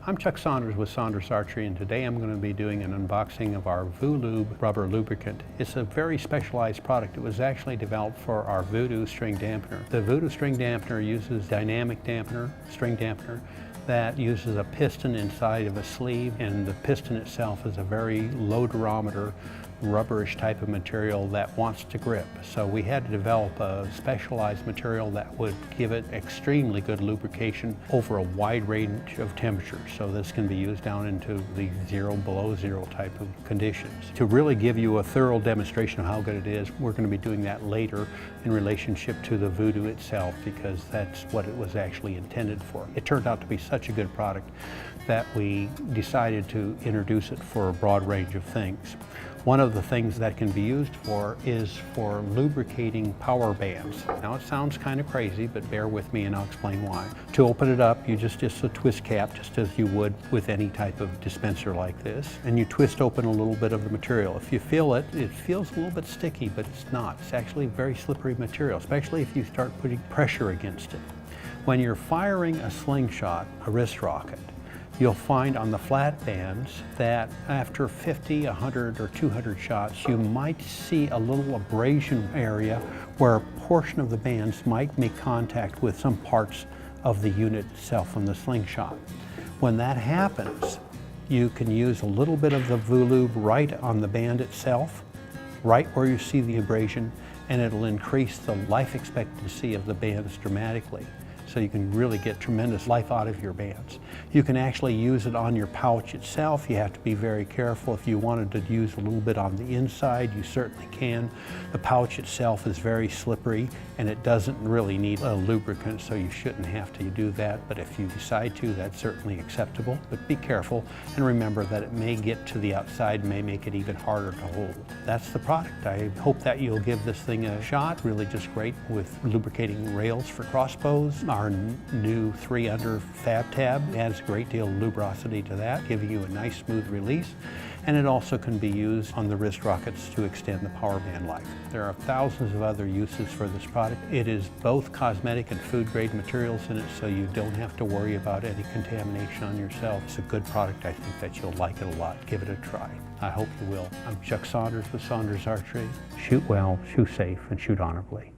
I'm Chuck Saunders with Saunders Archery, and today I'm going to be doing an unboxing of our VuLube rubber lubricant. It's a very specialized product. It was actually developed for our Voodoo string dampener. The Voodoo string dampener uses dynamic dampener, string dampener, that uses a piston inside of a sleeve, and the piston itself is a very low durometer, rubberish type of material that wants to grip. So we had to develop a specialized material that would give it extremely good lubrication over a wide range of temperatures. So this can be used down into the below zero type of conditions. To really give you a thorough demonstration of how good it is, we're going to be doing that later in relationship to the Voodoo itself, because that's what it was actually intended for. It turned out to be such a good product that we decided to introduce it for a broad range of things. One of the things that can be used for is for lubricating power bands. Now it sounds kind of crazy, but bear with me and I'll explain why. To open it up, you just a twist cap, just as you would with any type of dispenser like this, and you twist open a little bit of the material. If you feel it, it feels a little bit sticky, but it's not. It's actually very slippery material, especially if you start putting pressure against it. When you're firing a slingshot, a wrist rocket, you'll find on the flat bands that after 50, 100, or 200 shots, you might see a little abrasion area where a portion of the bands might make contact with some parts of the unit itself from the slingshot. When that happens, you can use a little bit of the VuLube right on the band itself, right where you see the abrasion, and it'll increase the life expectancy of the bands dramatically. So you can really get tremendous life out of your bands. You can actually use it on your pouch itself. You have to be very careful. If you wanted to use a little bit on the inside, you certainly can. The pouch itself is very slippery and it doesn't really need a lubricant, so you shouldn't have to do that. But if you decide to, that's certainly acceptable. But be careful and remember that it may get to the outside, may make it even harder to hold. That's the product. I hope that you'll give this thing a shot. Really just great with lubricating rails for crossbows. Our new 3-under fab tab adds a great deal of lubrosity to that, giving you a nice smooth release. And it also can be used on the wrist rockets to extend the power band life. There are thousands of other uses for this product. It is both cosmetic and food grade materials in it, so you don't have to worry about any contamination on yourself. It's a good product. I think that you'll like it a lot. Give it a try. I hope you will. I'm Chuck Saunders with Saunders Archery. Shoot well, shoot safe, and shoot honorably.